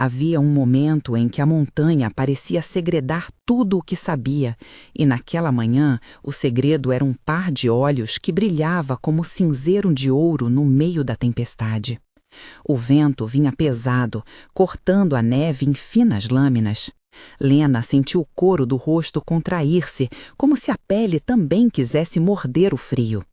Havia um momento em que a montanha parecia segredar tudo o que sabia, e naquela manhã o segredo era um par de olhos que brilhava como cinzeiro de ouro no meio da tempestade. O vento vinha pesado, cortando a neve em finas lâminas. Lena sentiu o couro do rosto contrair-se, como se a pele também quisesse morder o frio.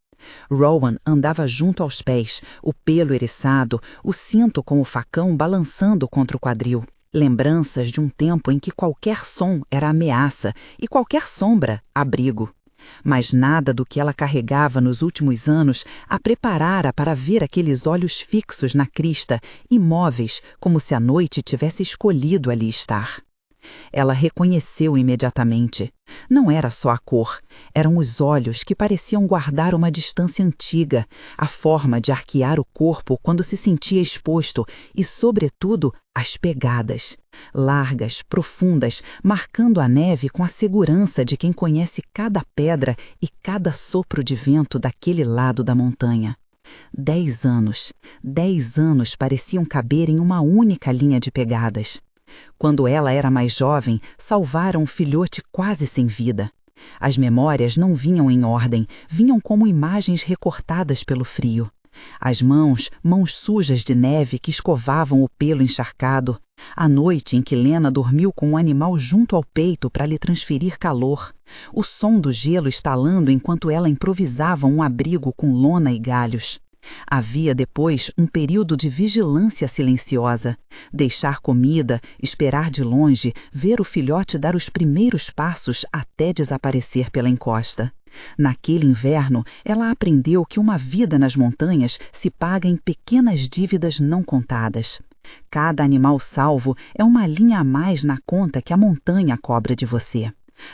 Rowan andava junto aos pés, o pelo eriçado, o cinto com o facão balançando contra o quadril. Lembranças de um tempo em que qualquer som era ameaça e qualquer sombra, abrigo. Mas nada do que ela carregava nos últimos anos a preparara para ver aqueles olhos fixos na crista, imóveis, como se a noite tivesse escolhido ali estar. Ela reconheceu imediatamente. Não era só a cor, eram os olhos que pareciam guardar uma distância antiga, a forma de arquear o corpo quando se sentia exposto e, sobretudo, as pegadas. Largas, profundas, marcando a neve com a segurança de quem conhece cada pedra e cada sopro de vento daquele lado da montanha. 10 anos. 10 anos pareciam caber em uma única linha de pegadas. Quando ela era mais jovem, salvara um filhote quase sem vida. As memórias não vinham em ordem, vinham como imagens recortadas pelo frio. As mãos sujas de neve que escovavam o pelo encharcado. A noite em que Lena dormiu com um animal junto ao peito para lhe transferir calor. O som do gelo estalando enquanto ela improvisava um abrigo com lona e galhos. Havia depois um período de vigilância silenciosa. Deixar comida, esperar de longe, ver o filhote dar os primeiros passos até desaparecer pela encosta. Naquele inverno, ela aprendeu que uma vida nas montanhas se paga em pequenas dívidas não contadas. Cada animal salvo é uma linha a mais na conta que a montanha cobra de você.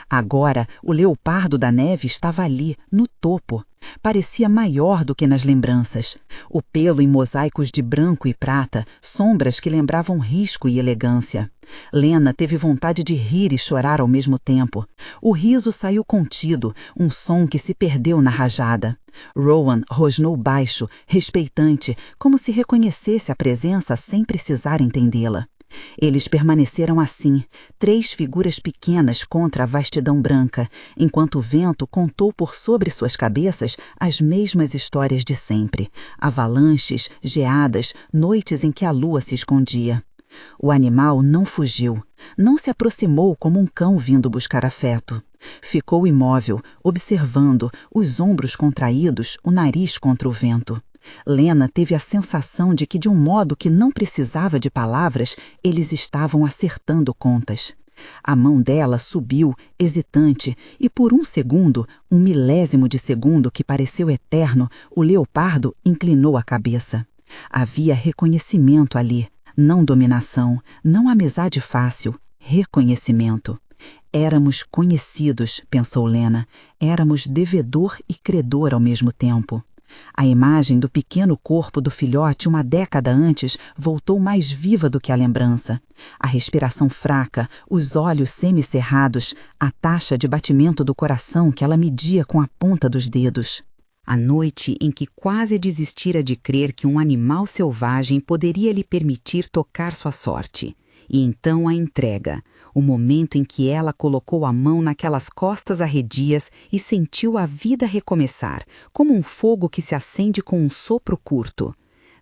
Agora, o leopardo da neve estava ali, no topo. Parecia maior do que nas lembranças. O pelo em mosaicos de branco e prata, sombras que lembravam risco e elegância. Lena teve vontade de rir e chorar ao mesmo tempo. O riso saiu contido, um som que se perdeu na rajada. Rowan rosnou baixo, respeitante, como se reconhecesse a presença sem precisar entendê-la. Eles permaneceram assim, 3 figuras pequenas contra a vastidão branca, enquanto o vento contou por sobre suas cabeças as mesmas histórias de sempre. Avalanches, geadas, noites em que a lua se escondia. O animal não fugiu, não se aproximou como um cão vindo buscar afeto. Ficou imóvel, observando, os ombros contraídos, o nariz contra o vento. Lena teve a sensação de que, de um modo que não precisava de palavras, eles estavam acertando contas. A mão dela subiu, hesitante, e por um segundo, um milésimo de segundo que pareceu eterno, o leopardo inclinou a cabeça. Havia reconhecimento ali, não dominação, não amizade fácil, reconhecimento. Éramos conhecidos, pensou Lena, éramos devedor e credor ao mesmo tempo. A imagem do pequeno corpo do filhote uma década antes voltou mais viva do que a lembrança. A respiração fraca, os olhos semicerrados, a taxa de batimento do coração que ela media com a ponta dos dedos. A noite em que quase desistira de crer que um animal selvagem poderia lhe permitir tocar sua sorte. E então a entrega, o momento em que ela colocou a mão naquelas costas arredias e sentiu a vida recomeçar, como um fogo que se acende com um sopro curto.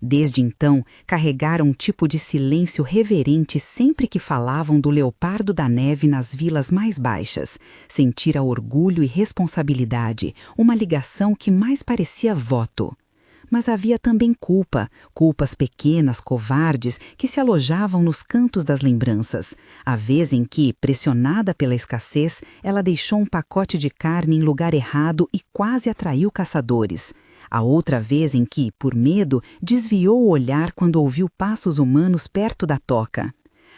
Desde então, carregaram um tipo de silêncio reverente sempre que falavam do leopardo da neve nas vilas mais baixas. Sentira orgulho e responsabilidade, uma ligação que mais parecia voto. Mas havia também culpas pequenas, covardes, que se alojavam nos cantos das lembranças. A vez em que, pressionada pela escassez, ela deixou um pacote de carne em lugar errado e quase atraiu caçadores. A outra vez em que, por medo, desviou o olhar quando ouviu passos humanos perto da toca.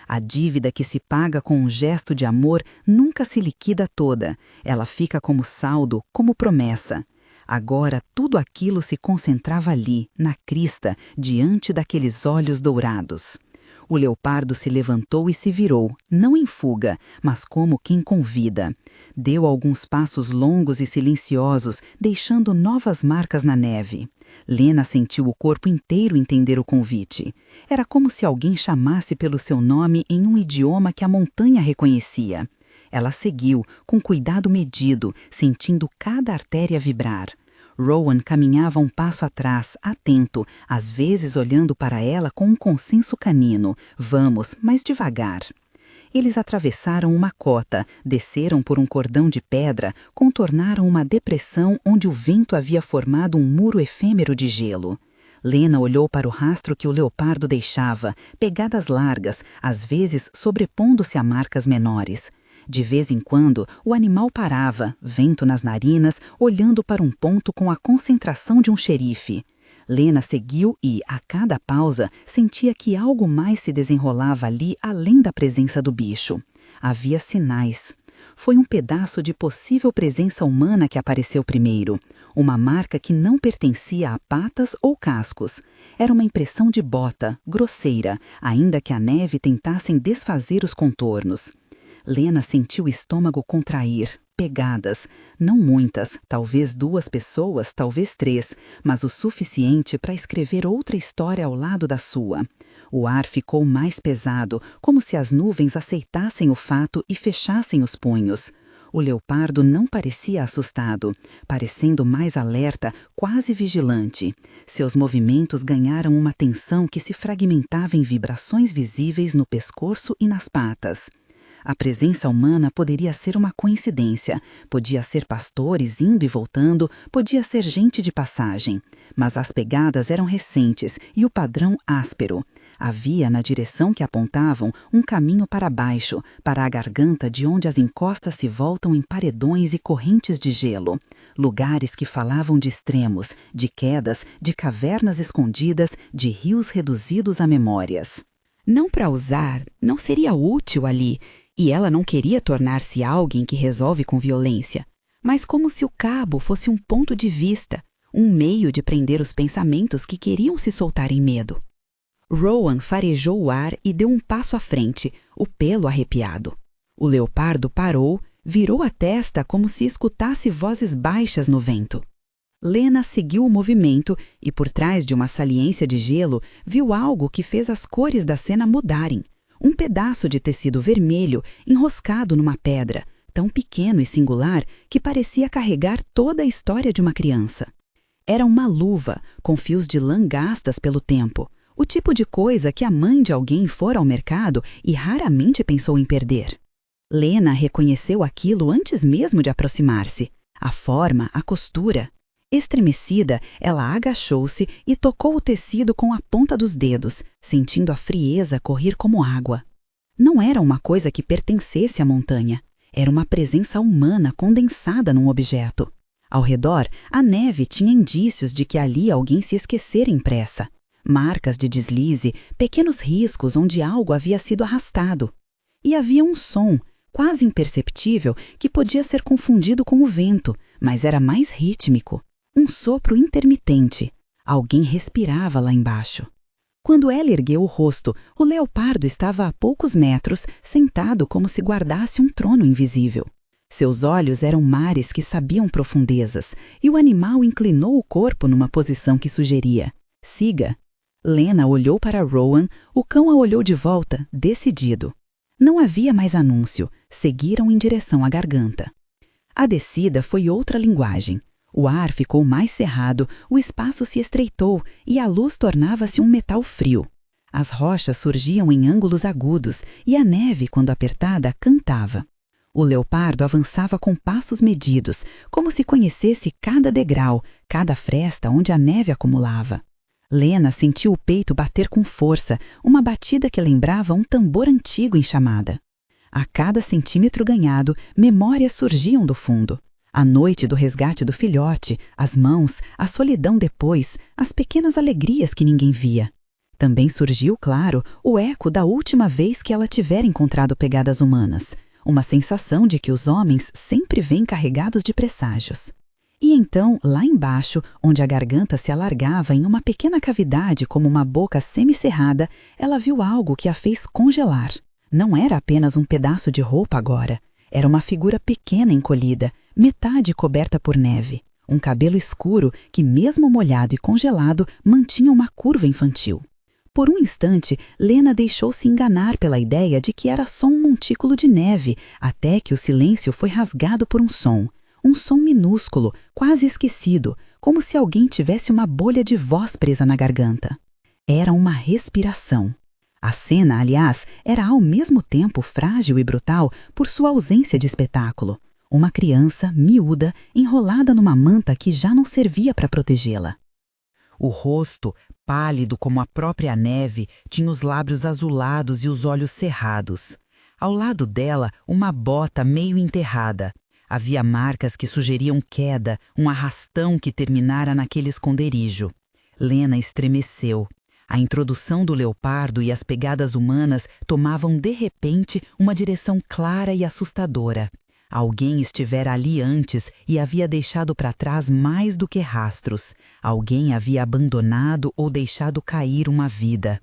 A dívida que se paga com um gesto de amor nunca se liquida toda. Ela fica como saldo, como promessa. Agora tudo aquilo se concentrava ali, na crista, diante daqueles olhos dourados. O leopardo se levantou e se virou, não em fuga, mas como quem convida. Deu alguns passos longos e silenciosos, deixando novas marcas na neve. Lena sentiu o corpo inteiro entender o convite. Era como se alguém chamasse pelo seu nome em um idioma que a montanha reconhecia. Ela seguiu, com cuidado medido, sentindo cada artéria vibrar. Rowan caminhava um passo atrás, atento, às vezes olhando para ela com um consenso canino. Vamos, mas devagar. Eles atravessaram uma cota, desceram por um cordão de pedra, contornaram uma depressão onde o vento havia formado um muro efêmero de gelo. Lena olhou para o rastro que o leopardo deixava, pegadas largas, às vezes sobrepondo-se a marcas menores. De vez em quando, o animal parava, vento nas narinas, olhando para um ponto com a concentração de um xerife. Lena seguiu e, a cada pausa, sentia que algo mais se desenrolava ali além da presença do bicho. Havia sinais. Foi um pedaço de possível presença humana que apareceu primeiro. Uma marca que não pertencia a patas ou cascos. Era uma impressão de bota, grosseira, ainda que a neve tentasse desfazer os contornos. Lena sentiu o estômago contrair, pegadas, não muitas, talvez 2 pessoas, talvez 3, mas o suficiente para escrever outra história ao lado da sua. O ar ficou mais pesado, como se as nuvens aceitassem o fato e fechassem os punhos. O leopardo não parecia assustado, parecendo mais alerta, quase vigilante. Seus movimentos ganharam uma tensão que se fragmentava em vibrações visíveis no pescoço e nas patas. A presença humana poderia ser uma coincidência, podia ser pastores indo e voltando, podia ser gente de passagem. Mas as pegadas eram recentes e o padrão áspero. Havia, na direção que apontavam, um caminho para baixo, para a garganta de onde as encostas se voltam em paredões e correntes de gelo. Lugares que falavam de extremos, de quedas, de cavernas escondidas, de rios reduzidos a memórias. Não para usar, não seria útil ali. E ela não queria tornar-se alguém que resolve com violência, mas como se o cabo fosse um ponto de vista, um meio de prender os pensamentos que queriam se soltar em medo. Rowan farejou o ar e deu um passo à frente, o pelo arrepiado. O leopardo parou, virou a testa como se escutasse vozes baixas no vento. Lena seguiu o movimento e, por trás de uma saliência de gelo, viu algo que fez as cores da cena mudarem. Um pedaço de tecido vermelho enroscado numa pedra, tão pequeno e singular que parecia carregar toda a história de uma criança. Era uma luva, com fios de lã gastas pelo tempo, o tipo de coisa que a mãe de alguém fora ao mercado e raramente pensou em perder. Lena reconheceu aquilo antes mesmo de aproximar-se. A forma, a costura. Estremecida, ela agachou-se e tocou o tecido com a ponta dos dedos, sentindo a frieza correr como água. Não era uma coisa que pertencesse à montanha. Era uma presença humana condensada num objeto. Ao redor, a neve tinha indícios de que ali alguém se esquecera em pressa. Marcas de deslize, pequenos riscos onde algo havia sido arrastado. E havia um som, quase imperceptível, que podia ser confundido com o vento, mas era mais rítmico. Um sopro intermitente. Alguém respirava lá embaixo. Quando ela ergueu o rosto, o leopardo estava a poucos metros, sentado como se guardasse um trono invisível. Seus olhos eram mares que sabiam profundezas, e o animal inclinou o corpo numa posição que sugeria: siga. Lena olhou para Rowan, o cão a olhou de volta, decidido. Não havia mais anúncio, seguiram em direção à garganta. A descida foi outra linguagem. O ar ficou mais cerrado, o espaço se estreitou e a luz tornava-se um metal frio. As rochas surgiam em ângulos agudos e a neve, quando apertada, cantava. O leopardo avançava com passos medidos, como se conhecesse cada degrau, cada fresta onde a neve acumulava. Lena sentiu o peito bater com força, uma batida que lembrava um tambor antigo em chamada. A cada centímetro ganhado, memórias surgiam do fundo. A noite do resgate do filhote, as mãos, a solidão depois, as pequenas alegrias que ninguém via. Também surgiu, claro, o eco da última vez que ela tivera encontrado pegadas humanas, uma sensação de que os homens sempre vêm carregados de presságios. E então, lá embaixo, onde a garganta se alargava em uma pequena cavidade como uma boca semicerrada, ela viu algo que a fez congelar. Não era apenas um pedaço de roupa agora. Era uma figura pequena encolhida, metade coberta por neve. Um cabelo escuro que, mesmo molhado e congelado, mantinha uma curva infantil. Por um instante, Lena deixou-se enganar pela ideia de que era só um montículo de neve, até que o silêncio foi rasgado por um som. Um som minúsculo, quase esquecido, como se alguém tivesse uma bolha de voz presa na garganta. Era uma respiração. A cena, aliás, era ao mesmo tempo frágil e brutal por sua ausência de espetáculo. Uma criança, miúda, enrolada numa manta que já não servia para protegê-la. O rosto, pálido como a própria neve, tinha os lábios azulados e os olhos cerrados. Ao lado dela, uma bota meio enterrada. Havia marcas que sugeriam queda, um arrastão que terminara naquele esconderijo. Lena estremeceu. A introdução do leopardo e as pegadas humanas tomavam de repente uma direção clara e assustadora. Alguém estivera ali antes e havia deixado para trás mais do que rastros. Alguém havia abandonado ou deixado cair uma vida.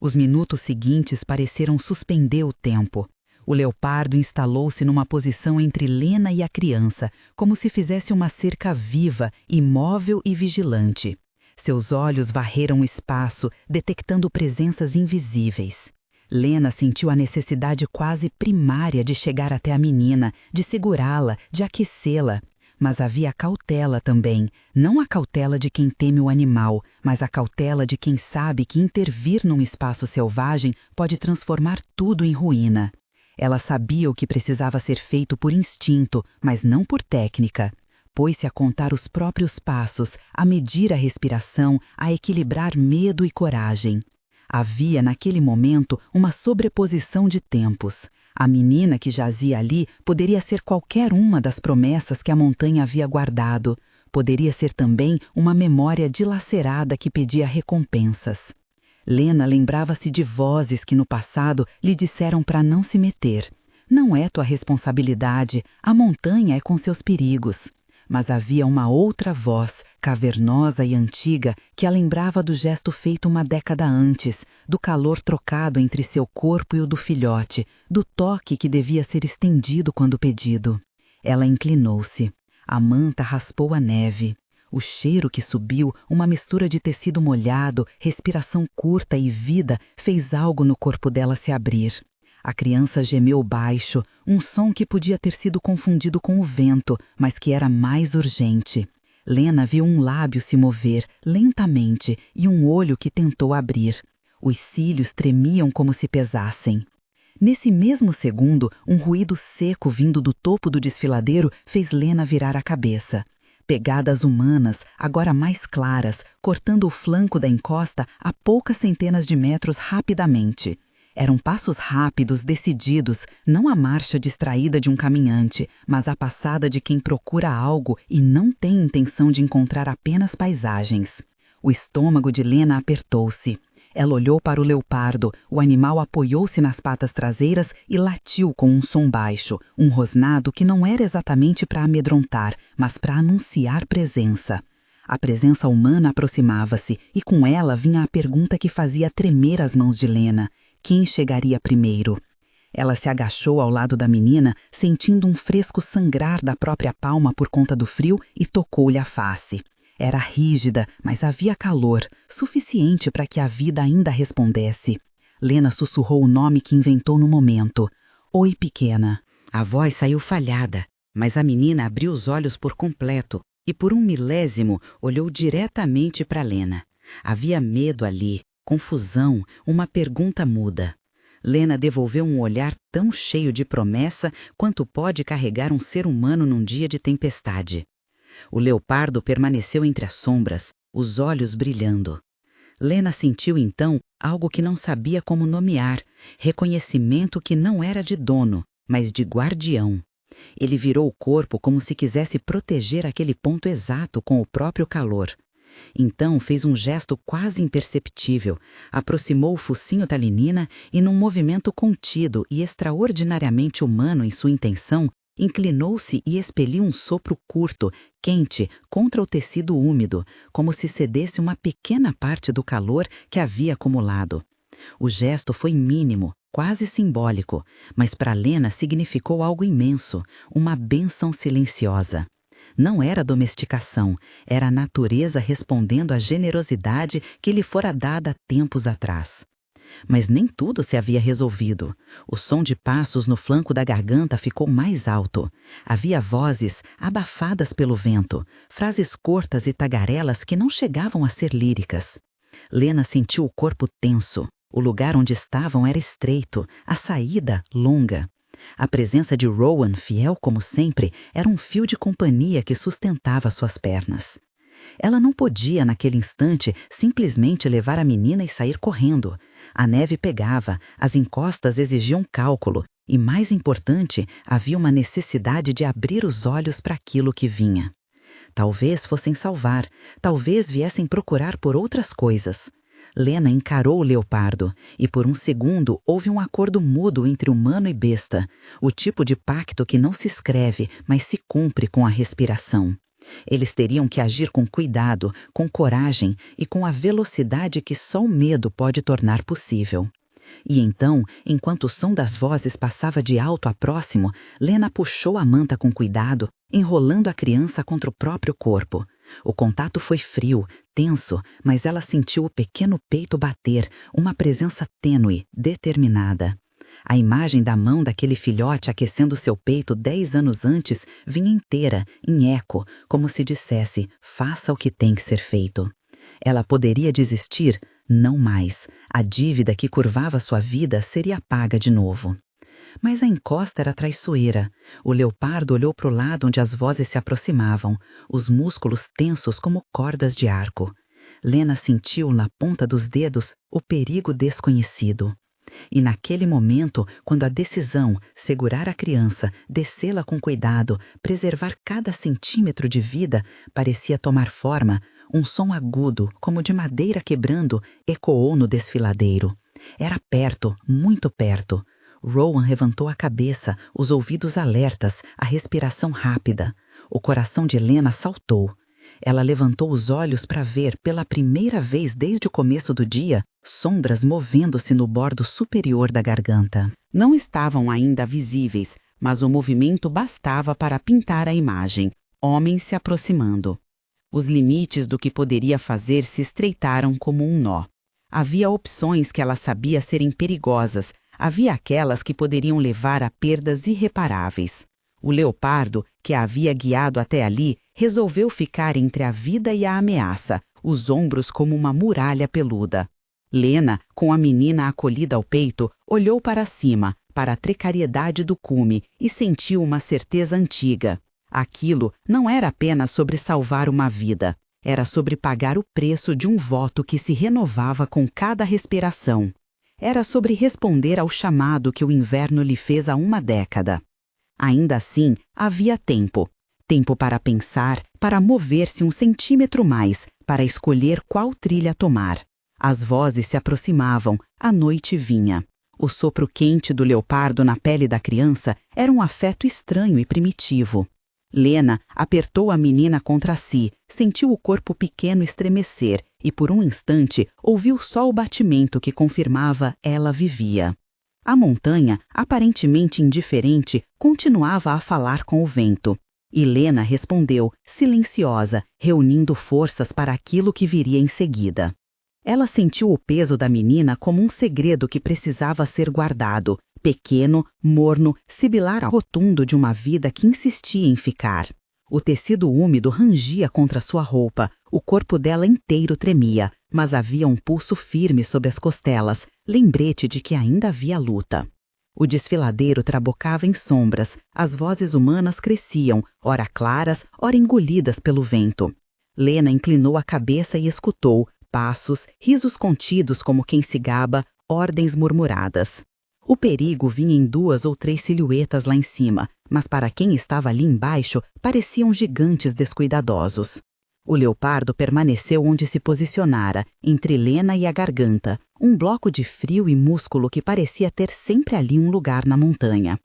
Os minutos seguintes pareceram suspender o tempo. O leopardo instalou-se numa posição entre Lena e a criança, como se fizesse uma cerca viva, imóvel e vigilante. Seus olhos varreram o espaço, detectando presenças invisíveis. Lena sentiu a necessidade quase primária de chegar até a menina, de segurá-la, de aquecê-la. Mas havia cautela também, não a cautela de quem teme o animal, mas a cautela de quem sabe que intervir num espaço selvagem pode transformar tudo em ruína. Ela sabia o que precisava ser feito por instinto, mas não por técnica. Pôs-se a contar os próprios passos, a medir a respiração, a equilibrar medo e coragem. Havia, naquele momento, uma sobreposição de tempos. A menina que jazia ali poderia ser qualquer uma das promessas que a montanha havia guardado. Poderia ser também uma memória dilacerada que pedia recompensas. Lena lembrava-se de vozes que no passado lhe disseram para não se meter. Não é tua responsabilidade, a montanha é com seus perigos. Mas havia uma outra voz, cavernosa e antiga, que a lembrava do gesto feito uma década antes, do calor trocado entre seu corpo e o do filhote, do toque que devia ser estendido quando pedido. Ela inclinou-se. A manta raspou a neve. O cheiro que subiu, uma mistura de tecido molhado, respiração curta e vida, fez algo no corpo dela se abrir. A criança gemeu baixo, um som que podia ter sido confundido com o vento, mas que era mais urgente. Lena viu um lábio se mover, lentamente, e um olho que tentou abrir. Os cílios tremiam como se pesassem. Nesse mesmo segundo, um ruído seco vindo do topo do desfiladeiro fez Lena virar a cabeça. Pegadas humanas, agora mais claras, cortando o flanco da encosta a poucas centenas de metros rapidamente. Eram passos rápidos, decididos, não a marcha distraída de um caminhante, mas a passada de quem procura algo e não tem intenção de encontrar apenas paisagens. O estômago de Lena apertou-se. Ela olhou para o leopardo, o animal apoiou-se nas patas traseiras e latiu com um som baixo, um rosnado que não era exatamente para amedrontar, mas para anunciar presença. A presença humana aproximava-se e com ela vinha a pergunta que fazia tremer as mãos de Lena. Quem chegaria primeiro? Ela se agachou ao lado da menina, sentindo um fresco sangrar da própria palma por conta do frio e tocou-lhe a face. Era rígida, mas havia calor, suficiente para que a vida ainda respondesse. Lena sussurrou o nome que inventou no momento. Oi, pequena. A voz saiu falhada, mas a menina abriu os olhos por completo e por um milésimo olhou diretamente para Lena. Havia medo ali, confusão, uma pergunta muda. Lena devolveu um olhar tão cheio de promessa quanto pode carregar um ser humano num dia de tempestade. O leopardo permaneceu entre as sombras, os olhos brilhando. Lena sentiu então algo que não sabia como nomear, reconhecimento que não era de dono, mas de guardião. Ele virou o corpo como se quisesse proteger aquele ponto exato com o próprio calor. Então fez um gesto quase imperceptível, aproximou o focinho da Lenina e num movimento contido e extraordinariamente humano em sua intenção, Inclinou-se e expeliu um sopro curto, quente, contra o tecido úmido, como se cedesse uma pequena parte do calor que havia acumulado. O gesto foi mínimo, quase simbólico, mas para Lena significou algo imenso, uma bênção silenciosa. Não era domesticação, era a natureza respondendo à generosidade que lhe fora dada tempos atrás. Mas nem tudo se havia resolvido. O som de passos no flanco da garganta ficou mais alto. Havia vozes abafadas pelo vento, frases curtas e tagarelas que não chegavam a ser líricas. Lena sentiu o corpo tenso. O lugar onde estavam era estreito, a saída longa. A presença de Rowan, fiel como sempre, era um fio de companhia que sustentava suas pernas. Ela não podia, naquele instante, simplesmente levar a menina e sair correndo. A neve pegava, as encostas exigiam cálculo e, mais importante, havia uma necessidade de abrir os olhos para aquilo que vinha. Talvez fossem salvar, talvez viessem procurar por outras coisas. Lena encarou o leopardo e por um segundo houve um acordo mudo entre humano e besta, o tipo de pacto que não se escreve, mas se cumpre com a respiração. Eles teriam que agir com cuidado, com coragem e com a velocidade que só o medo pode tornar possível. E então, enquanto o som das vozes passava de alto a próximo, Lena puxou a manta com cuidado, enrolando a criança contra o próprio corpo. O contato foi frio, tenso, mas ela sentiu o pequeno peito bater, uma presença tênue, determinada. A imagem da mão daquele filhote aquecendo seu peito 10 anos antes vinha inteira, em eco, como se dissesse, faça o que tem que ser feito. Ela poderia desistir? Não mais. A dívida que curvava sua vida seria paga de novo. Mas a encosta era traiçoeira. O leopardo olhou para o lado onde as vozes se aproximavam, os músculos tensos como cordas de arco. Lena sentiu na ponta dos dedos o perigo desconhecido. E naquele momento, quando a decisão, segurar a criança, descê-la com cuidado, preservar cada centímetro de vida, parecia tomar forma, um som agudo, como de madeira quebrando, ecoou no desfiladeiro. Era perto, muito perto. Rowan levantou a cabeça, os ouvidos alertas, a respiração rápida. O coração de Lena saltou. Ela levantou os olhos para ver, pela primeira vez desde o começo do dia, sombras movendo-se no bordo superior da garganta. Não estavam ainda visíveis, mas o movimento bastava para pintar a imagem, homens se aproximando. Os limites do que poderia fazer se estreitaram como um nó. Havia opções que ela sabia serem perigosas, havia aquelas que poderiam levar a perdas irreparáveis. O leopardo, que a havia guiado até ali, resolveu ficar entre a vida e a ameaça, os ombros como uma muralha peluda. Lena, com a menina acolhida ao peito, olhou para cima, para a precariedade do cume e sentiu uma certeza antiga. Aquilo não era apenas sobre salvar uma vida, era sobre pagar o preço de um voto que se renovava com cada respiração. Era sobre responder ao chamado que o inverno lhe fez há uma década. Ainda assim, havia tempo. Tempo para pensar, para mover-se um centímetro mais, para escolher qual trilha tomar. As vozes se aproximavam, a noite vinha. O sopro quente do leopardo na pele da criança era um afeto estranho e primitivo. Lena apertou a menina contra si, sentiu o corpo pequeno estremecer e, por um instante, ouviu só o batimento que confirmava ela vivia. A montanha, aparentemente indiferente, continuava a falar com o vento. E Lena respondeu, silenciosa, reunindo forças para aquilo que viria em seguida. Ela sentiu o peso da menina como um segredo que precisava ser guardado, pequeno, morno, sibilar rotundo de uma vida que insistia em ficar. O tecido úmido rangia contra sua roupa, o corpo dela inteiro tremia, mas havia um pulso firme sob as costelas, lembrete de que ainda havia luta. O desfiladeiro trabocava em sombras, as vozes humanas cresciam, ora claras, ora engolidas pelo vento. Lena inclinou a cabeça e escutou, passos, risos contidos como quem se gaba, ordens murmuradas. O perigo vinha em 2 ou 3 silhuetas lá em cima, mas para quem estava ali embaixo, pareciam gigantes descuidadosos. O leopardo permaneceu onde se posicionara, entre Lena e a garganta, um bloco de frio e músculo que parecia ter sempre ali um lugar na montanha.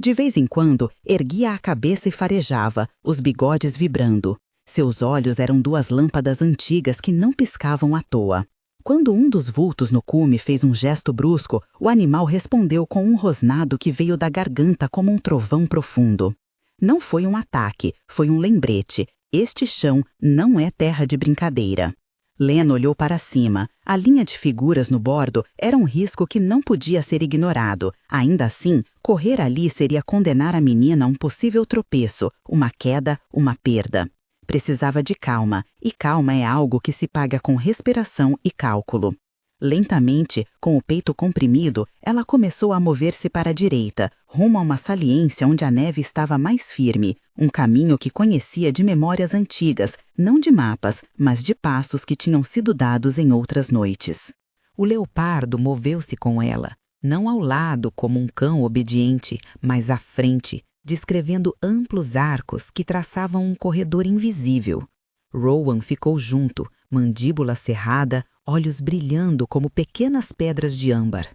De vez em quando, erguia a cabeça e farejava, os bigodes vibrando. Seus olhos eram duas lâmpadas antigas que não piscavam à toa. Quando um dos vultos no cume fez um gesto brusco, o animal respondeu com um rosnado que veio da garganta como um trovão profundo. Não foi um ataque, foi um lembrete. Este chão não é terra de brincadeira. Lena olhou para cima. A linha de figuras no bordo era um risco que não podia ser ignorado. Ainda assim, correr ali seria condenar a menina a um possível tropeço, uma queda, uma perda. Precisava de calma, e calma é algo que se paga com respiração e cálculo. Lentamente, com o peito comprimido, ela começou a mover-se para a direita, rumo a uma saliência onde a neve estava mais firme, um caminho que conhecia de memórias antigas, não de mapas, mas de passos que tinham sido dados em outras noites. O leopardo moveu-se com ela, não ao lado como um cão obediente, mas à frente, descrevendo amplos arcos que traçavam um corredor invisível. Rowan ficou junto, mandíbula cerrada, olhos brilhando como pequenas pedras de âmbar.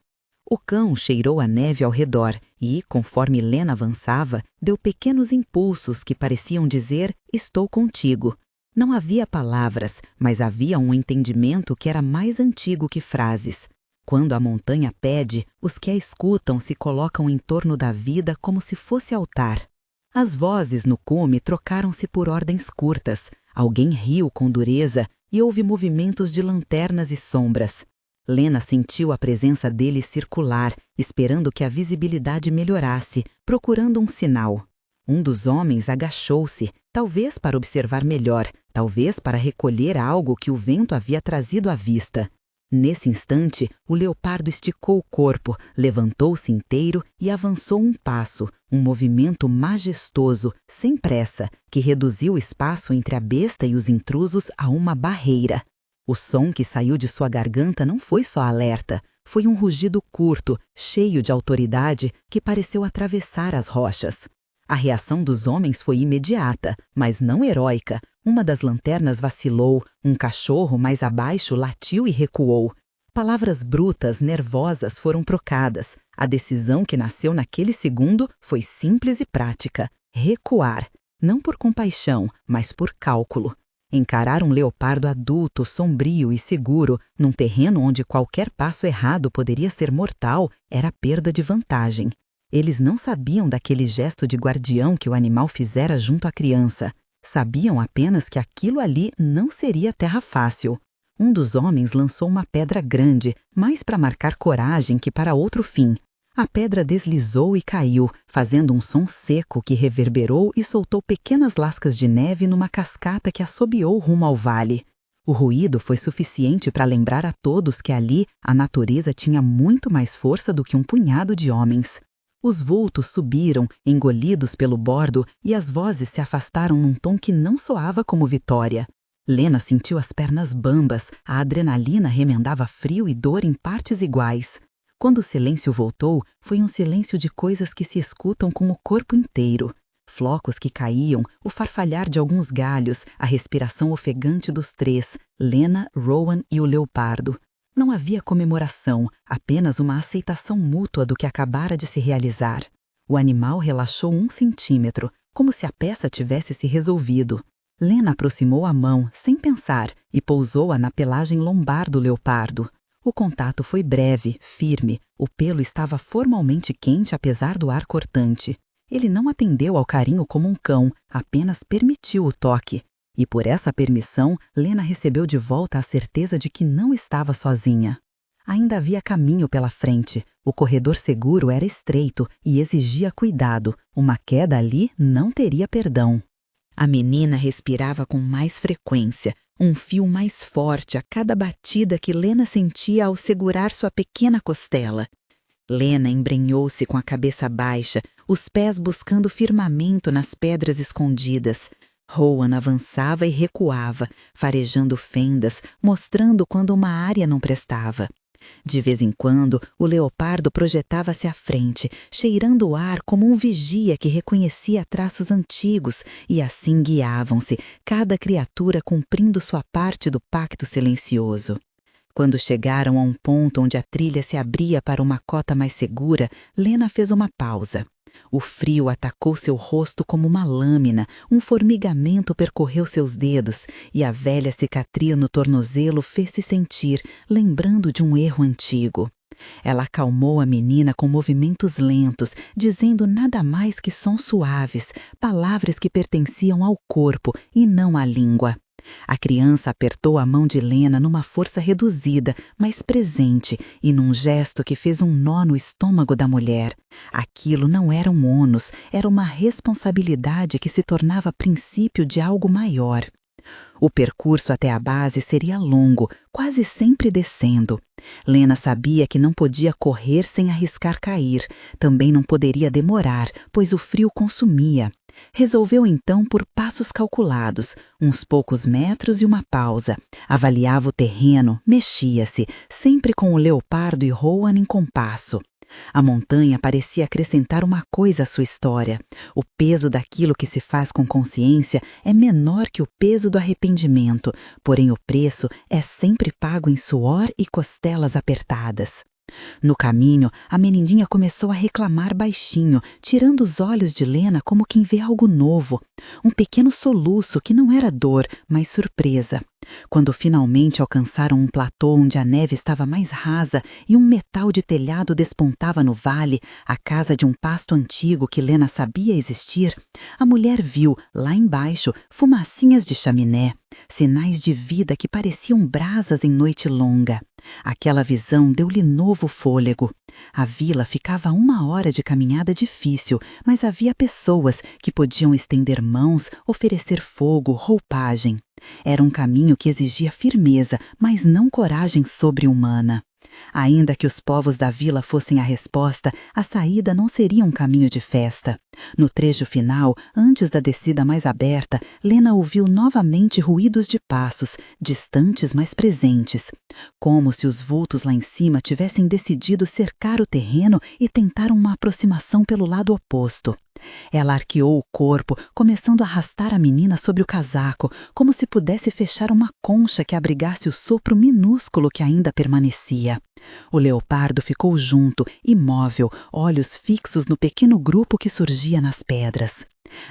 O cão cheirou a neve ao redor e, conforme Lena avançava, deu pequenos impulsos que pareciam dizer: "Estou contigo". Não havia palavras, mas havia um entendimento que era mais antigo que frases. Quando a montanha pede, os que a escutam se colocam em torno da vida como se fosse altar. As vozes no cume trocaram-se por ordens curtas. Alguém riu com dureza e houve movimentos de lanternas e sombras. Lena sentiu a presença dele circular, esperando que a visibilidade melhorasse, procurando um sinal. Um dos homens agachou-se, talvez para observar melhor, talvez para recolher algo que o vento havia trazido à vista. Nesse instante, o leopardo esticou o corpo, levantou-se inteiro e avançou um passo, um movimento majestoso, sem pressa, que reduziu o espaço entre a besta e os intrusos a uma barreira. O som que saiu de sua garganta não foi só alerta, foi um rugido curto, cheio de autoridade, que pareceu atravessar as rochas. A reação dos homens foi imediata, mas não heróica. Uma das lanternas vacilou, um cachorro mais abaixo latiu e recuou. Palavras brutas, nervosas foram trocadas. A decisão que nasceu naquele segundo foi simples e prática: recuar. Não por compaixão, mas por cálculo. Encarar um leopardo adulto, sombrio e seguro, num terreno onde qualquer passo errado poderia ser mortal, era perda de vantagem. Eles não sabiam daquele gesto de guardião que o animal fizera junto à criança. Sabiam apenas que aquilo ali não seria terra fácil. Um dos homens lançou uma pedra grande, mais para marcar coragem que para outro fim. A pedra deslizou e caiu, fazendo um som seco que reverberou e soltou pequenas lascas de neve numa cascata que assobiou rumo ao vale. O ruído foi suficiente para lembrar a todos que ali a natureza tinha muito mais força do que um punhado de homens. Os vultos subiram, engolidos pelo bordo, e as vozes se afastaram num tom que não soava como vitória. Lena sentiu as pernas bambas, a adrenalina remendava frio e dor em partes iguais. Quando o silêncio voltou, foi um silêncio de coisas que se escutam com o corpo inteiro. Flocos que caíam, o farfalhar de alguns galhos, a respiração ofegante dos três, Lena, Rowan e o leopardo. Não havia comemoração, apenas uma aceitação mútua do que acabara de se realizar. O animal relaxou 1 centímetro, como se a peça tivesse se resolvido. Lena aproximou a mão, sem pensar, e pousou-a na pelagem lombar do leopardo. O contato foi breve, firme, o pelo estava formalmente quente apesar do ar cortante. Ele não atendeu ao carinho como um cão, apenas permitiu o toque. E por essa permissão, Lena recebeu de volta a certeza de que não estava sozinha. Ainda havia caminho pela frente. O corredor seguro era estreito e exigia cuidado. Uma queda ali não teria perdão. A menina respirava com mais frequência, um fio mais forte a cada batida que Lena sentia ao segurar sua pequena costela. Lena embrenhou-se com a cabeça baixa, os pés buscando firmamento nas pedras escondidas. Rowan avançava e recuava, farejando fendas, mostrando quando uma área não prestava. De vez em quando, o leopardo projetava-se à frente, cheirando o ar como um vigia que reconhecia traços antigos, e assim guiavam-se, cada criatura cumprindo sua parte do pacto silencioso. Quando chegaram a um ponto onde a trilha se abria para uma cota mais segura, Lena fez uma pausa. O frio atacou seu rosto como uma lâmina, um formigamento percorreu seus dedos e a velha cicatriz no tornozelo fez-se sentir, lembrando de um erro antigo. Ela acalmou a menina com movimentos lentos, dizendo nada mais que sons suaves, palavras que pertenciam ao corpo e não à língua. A criança apertou a mão de Lena numa força reduzida, mas presente, e num gesto que fez um nó no estômago da mulher. Aquilo não era um ônus, era uma responsabilidade que se tornava princípio de algo maior. O percurso até a base seria longo, quase sempre descendo. Lena sabia que não podia correr sem arriscar cair. Também não poderia demorar, pois o frio consumia. Resolveu então por passos calculados, uns poucos metros e uma pausa. Avaliava o terreno, mexia-se, sempre com o leopardo e Rowan em compasso. A montanha parecia acrescentar uma coisa à sua história. O peso daquilo que se faz com consciência é menor que o peso do arrependimento, porém o preço é sempre pago em suor e costelas apertadas. No caminho, a menindinha começou a reclamar baixinho, tirando os olhos de Lena como quem vê algo novo. Um pequeno soluço que não era dor, mas surpresa. Quando finalmente alcançaram um platô onde a neve estava mais rasa e um metal de telhado despontava no vale, a casa de um pasto antigo que Lena sabia existir, a mulher viu, lá embaixo, fumacinhas de chaminé, sinais de vida que pareciam brasas em noite longa. Aquela visão deu-lhe novo fôlego. A vila ficava a 1 hora de caminhada difícil, mas havia pessoas que podiam estender mãos, oferecer fogo, roupagem. Era um caminho que exigia firmeza, mas não coragem sobre-humana. Ainda que os povos da vila fossem a resposta, a saída não seria um caminho de festa. No trecho final, antes da descida mais aberta, Lena ouviu novamente ruídos de passos, distantes mas presentes. Como se os vultos lá em cima tivessem decidido cercar o terreno e tentar uma aproximação pelo lado oposto. Ela arqueou o corpo, começando a arrastar a menina sobre o casaco, como se pudesse fechar uma concha que abrigasse o sopro minúsculo que ainda permanecia. O leopardo ficou junto, imóvel, olhos fixos no pequeno grupo que surgia nas pedras.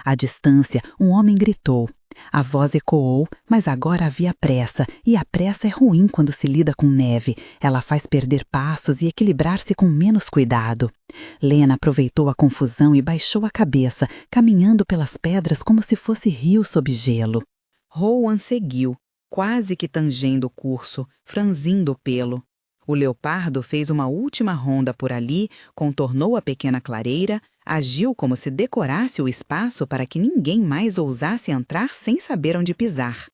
À distância, um homem gritou. A voz ecoou, mas agora havia pressa, e a pressa é ruim quando se lida com neve. Ela faz perder passos e equilibrar-se com menos cuidado. Lena aproveitou a confusão e baixou a cabeça, caminhando pelas pedras como se fosse rio sob gelo. Rowan seguiu, quase que tangendo o curso, franzindo o pelo. O leopardo fez uma última ronda por ali, contornou a pequena clareira, agiu como se decorasse o espaço para que ninguém mais ousasse entrar sem saber onde pisar.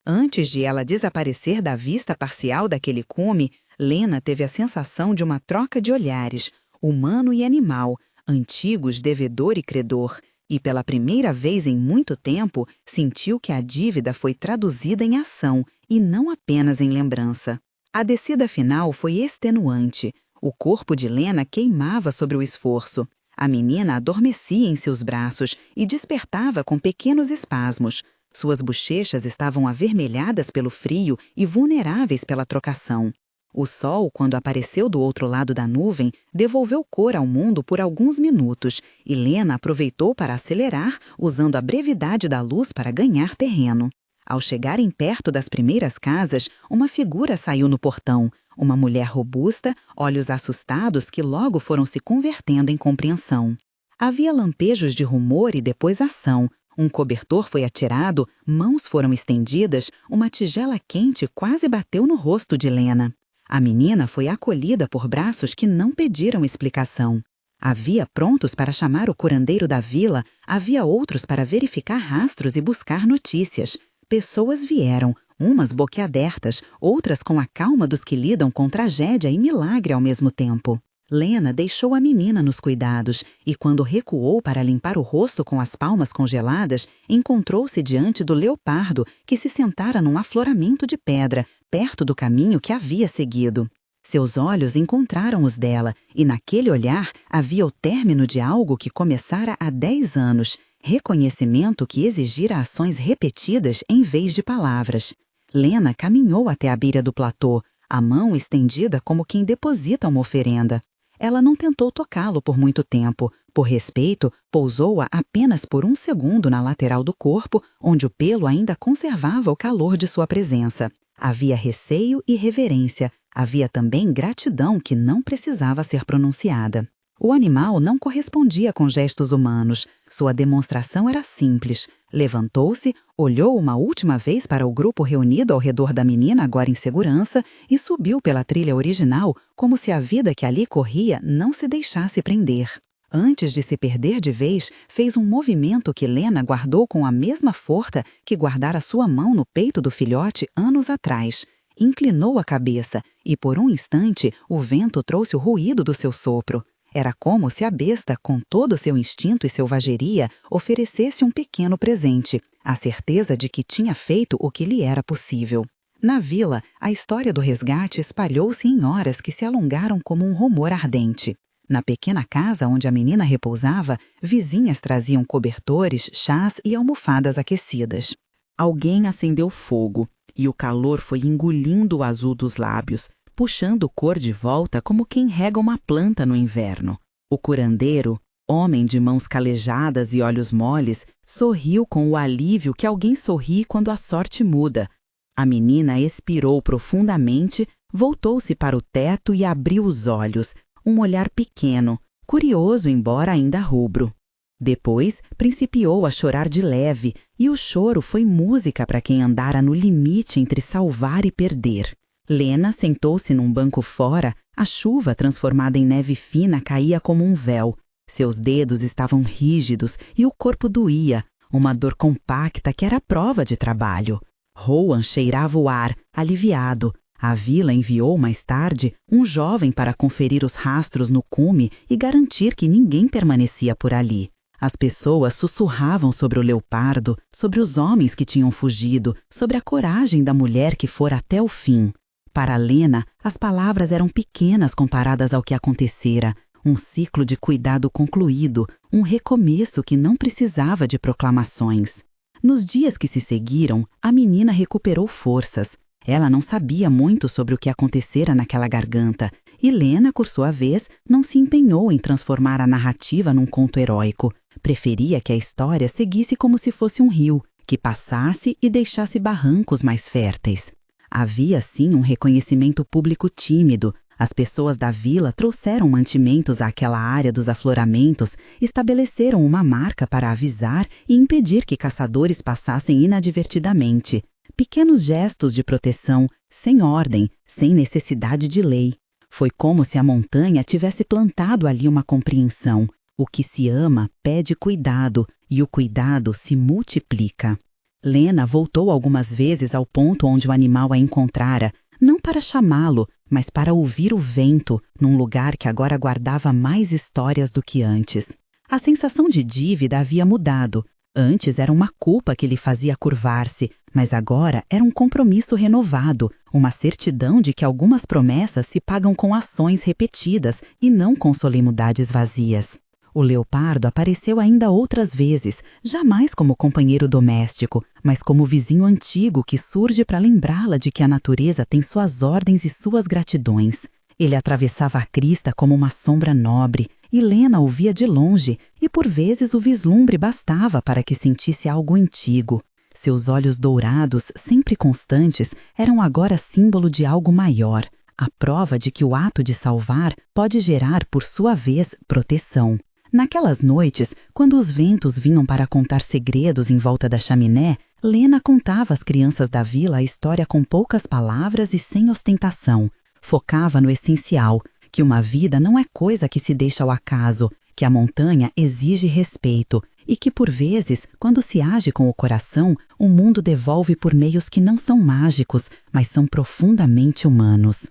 Antes de ela desaparecer da vista parcial daquele cume, Lena teve a sensação de uma troca de olhares, humano e animal, antigos devedor e credor, e pela primeira vez em muito tempo sentiu que a dívida foi traduzida em ação e não apenas em lembrança. A descida final foi extenuante. O corpo de Lena queimava sobre o esforço. A menina adormecia em seus braços e despertava com pequenos espasmos. Suas bochechas estavam avermelhadas pelo frio e vulneráveis pela trocação. O sol, quando apareceu do outro lado da nuvem, devolveu cor ao mundo por alguns minutos e Lena aproveitou para acelerar, usando a brevidade da luz para ganhar terreno. Ao chegarem perto das primeiras casas, uma figura saiu no portão. Uma mulher robusta, olhos assustados que logo foram se convertendo em compreensão. Havia lampejos de rumor e depois ação. Um cobertor foi atirado, mãos foram estendidas, uma tigela quente quase bateu no rosto de Lena. A menina foi acolhida por braços que não pediram explicação. Havia prontos para chamar o curandeiro da vila, havia outros para verificar rastros e buscar notícias. Pessoas vieram, umas boquiabertas, outras com a calma dos que lidam com tragédia e milagre ao mesmo tempo. Lena deixou a menina nos cuidados e, quando recuou para limpar o rosto com as palmas congeladas, encontrou-se diante do leopardo que se sentara num afloramento de pedra, perto do caminho que havia seguido. Seus olhos encontraram os dela e, naquele olhar, havia o término de algo que começara há 10 anos, reconhecimento que exigira ações repetidas em vez de palavras. Lena caminhou até a beira do platô, a mão estendida como quem deposita uma oferenda. Ela não tentou tocá-lo por muito tempo. Por respeito, pousou-a apenas por um segundo na lateral do corpo, onde o pelo ainda conservava o calor de sua presença. Havia receio e reverência. Havia também gratidão que não precisava ser pronunciada. O animal não correspondia com gestos humanos. Sua demonstração era simples. Levantou-se, olhou uma última vez para o grupo reunido ao redor da menina, agora em segurança, e subiu pela trilha original, como se a vida que ali corria não se deixasse prender. Antes de se perder de vez, fez um movimento que Lena guardou com a mesma força que guardara sua mão no peito do filhote anos atrás. Inclinou a cabeça e, por um instante, o vento trouxe o ruído do seu sopro. Era como se a besta, com todo o seu instinto e selvageria, oferecesse um pequeno presente, a certeza de que tinha feito o que lhe era possível. Na vila, a história do resgate espalhou-se em horas que se alongaram como um rumor ardente. Na pequena casa onde a menina repousava, vizinhas traziam cobertores, chás e almofadas aquecidas. Alguém acendeu fogo, e o calor foi engolindo o azul dos lábios, puxando cor de volta como quem rega uma planta no inverno. O curandeiro, homem de mãos calejadas e olhos moles, sorriu com o alívio que alguém sorri quando a sorte muda. A menina expirou profundamente, voltou-se para o teto e abriu os olhos, um olhar pequeno, curioso embora ainda rubro. Depois, principiou a chorar de leve, e o choro foi música para quem andara no limite entre salvar e perder. Lena sentou-se num banco fora, a chuva transformada em neve fina caía como um véu. Seus dedos estavam rígidos e o corpo doía, uma dor compacta que era prova de trabalho. Rowan cheirava o ar, aliviado. A vila enviou mais tarde um jovem para conferir os rastros no cume e garantir que ninguém permanecia por ali. As pessoas sussurravam sobre o leopardo, sobre os homens que tinham fugido, sobre a coragem da mulher que fora até o fim. Para Lena, as palavras eram pequenas comparadas ao que acontecera, um ciclo de cuidado concluído, um recomeço que não precisava de proclamações. Nos dias que se seguiram, a menina recuperou forças. Ela não sabia muito sobre o que acontecera naquela garganta, e Lena, por sua vez, não se empenhou em transformar a narrativa num conto heróico. Preferia que a história seguisse como se fosse um rio, que passasse e deixasse barrancos mais férteis. Havia, sim, um reconhecimento público tímido. As pessoas da vila trouxeram mantimentos àquela área dos afloramentos, estabeleceram uma marca para avisar e impedir que caçadores passassem inadvertidamente. Pequenos gestos de proteção, sem ordem, sem necessidade de lei. Foi como se a montanha tivesse plantado ali uma compreensão. O que se ama pede cuidado, e o cuidado se multiplica. Lena voltou algumas vezes ao ponto onde o animal a encontrara, não para chamá-lo, mas para ouvir o vento, num lugar que agora guardava mais histórias do que antes. A sensação de dívida havia mudado. Antes era uma culpa que lhe fazia curvar-se, mas agora era um compromisso renovado, uma certidão de que algumas promessas se pagam com ações repetidas e não com solenidades vazias. O leopardo apareceu ainda outras vezes, jamais como companheiro doméstico, mas como vizinho antigo que surge para lembrá-la de que a natureza tem suas ordens e suas gratidões. Ele atravessava a crista como uma sombra nobre, e Lena o via de longe, e por vezes o vislumbre bastava para que sentisse algo antigo. Seus olhos dourados, sempre constantes, eram agora símbolo de algo maior, a prova de que o ato de salvar pode gerar, por sua vez, proteção. Naquelas noites, quando os ventos vinham para contar segredos em volta da chaminé, Lena contava às crianças da vila a história com poucas palavras e sem ostentação. Focava no essencial, que uma vida não é coisa que se deixa ao acaso, que a montanha exige respeito e que, por vezes, quando se age com o coração, o mundo devolve por meios que não são mágicos, mas são profundamente humanos.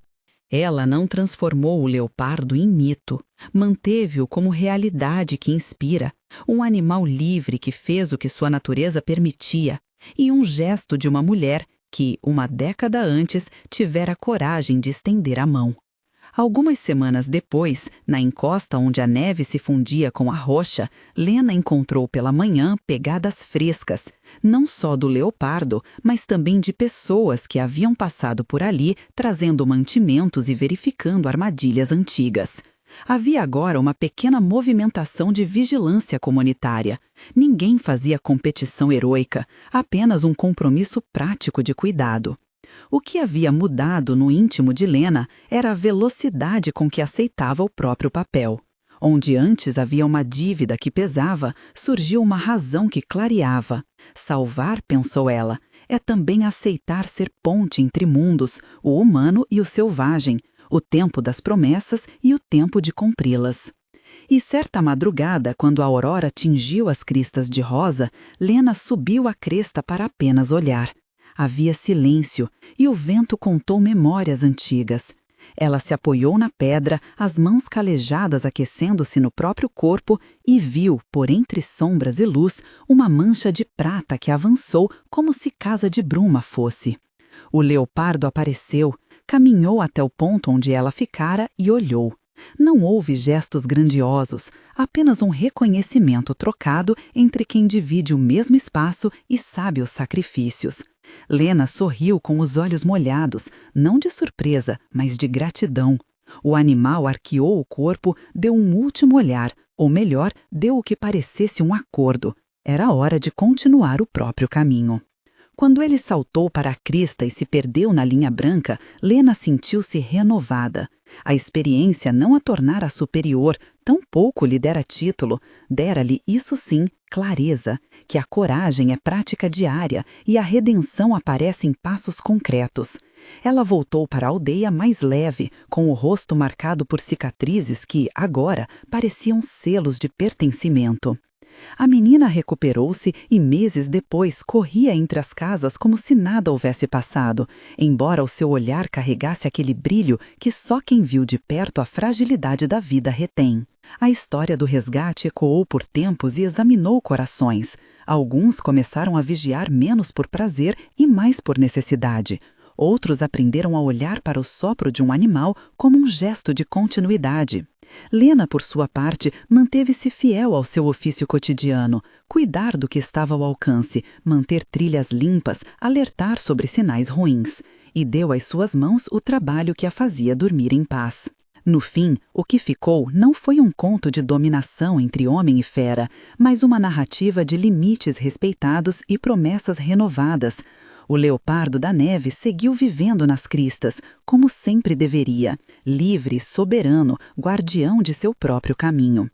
Ela não transformou o leopardo em mito, manteve-o como realidade que inspira, um animal livre que fez o que sua natureza permitia, e um gesto de uma mulher que, uma década antes, tivera coragem de estender a mão. Algumas semanas depois, na encosta onde a neve se fundia com a rocha, Lena encontrou pela manhã pegadas frescas, não só do leopardo, mas também de pessoas que haviam passado por ali trazendo mantimentos e verificando armadilhas antigas. Havia agora uma pequena movimentação de vigilância comunitária. Ninguém fazia competição heroica, apenas um compromisso prático de cuidado. O que havia mudado no íntimo de Lena era a velocidade com que aceitava o próprio papel. Onde antes havia uma dívida que pesava, surgiu uma razão que clareava. Salvar, pensou ela, é também aceitar ser ponte entre mundos, o humano e o selvagem, o tempo das promessas e o tempo de cumpri-las. E certa madrugada, quando a aurora tingiu as cristas de rosa, Lena subiu a cresta para apenas olhar. Havia silêncio e o vento contou memórias antigas. Ela se apoiou na pedra, as mãos calejadas aquecendo-se no próprio corpo e viu, por entre sombras e luz, uma mancha de prata que avançou como se casa de bruma fosse. O leopardo apareceu, caminhou até o ponto onde ela ficara e olhou. Não houve gestos grandiosos, apenas um reconhecimento trocado entre quem divide o mesmo espaço e sabe os sacrifícios. Lena sorriu com os olhos molhados, não de surpresa, mas de gratidão. O animal arqueou o corpo, deu um último olhar, ou melhor, deu o que parecesse um acordo. Era hora de continuar o próprio caminho. Quando ele saltou para a crista e se perdeu na linha branca, Lena sentiu-se renovada. A experiência não a tornara superior, tampouco lhe dera título, dera-lhe, isso sim, clareza, que a coragem é prática diária e a redenção aparece em passos concretos. Ela voltou para a aldeia mais leve, com o rosto marcado por cicatrizes que, agora, pareciam selos de pertencimento. A menina recuperou-se e meses depois corria entre as casas como se nada houvesse passado, embora o seu olhar carregasse aquele brilho que só quem viu de perto a fragilidade da vida retém. A história do resgate ecoou por tempos e examinou corações. Alguns começaram a vigiar menos por prazer e mais por necessidade. Outros aprenderam a olhar para o sopro de um animal como um gesto de continuidade. Lena, por sua parte, manteve-se fiel ao seu ofício cotidiano, cuidar do que estava ao alcance, manter trilhas limpas, alertar sobre sinais ruins, e deu às suas mãos o trabalho que a fazia dormir em paz. No fim, o que ficou não foi um conto de dominação entre homem e fera, mas uma narrativa de limites respeitados e promessas renovadas. O leopardo da neve seguiu vivendo nas cristas, como sempre deveria, livre, soberano, guardião de seu próprio caminho.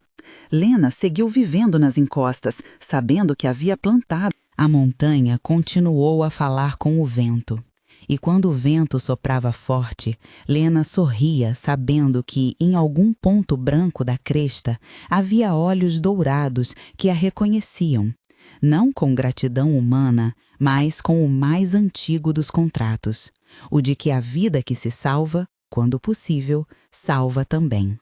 Lena seguiu vivendo nas encostas, sabendo que havia plantado. A montanha continuou a falar com o vento. E quando o vento soprava forte, Lena sorria, sabendo que, em algum ponto branco da cresta, havia olhos dourados que a reconheciam. Não com gratidão humana, mas com o mais antigo dos contratos, o de que a vida que se salva, quando possível, salva também.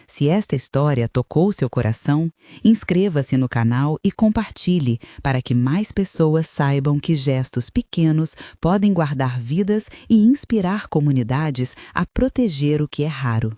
Se esta história tocou seu coração, inscreva-se no canal e compartilhe para que mais pessoas saibam que gestos pequenos podem guardar vidas e inspirar comunidades a proteger o que é raro.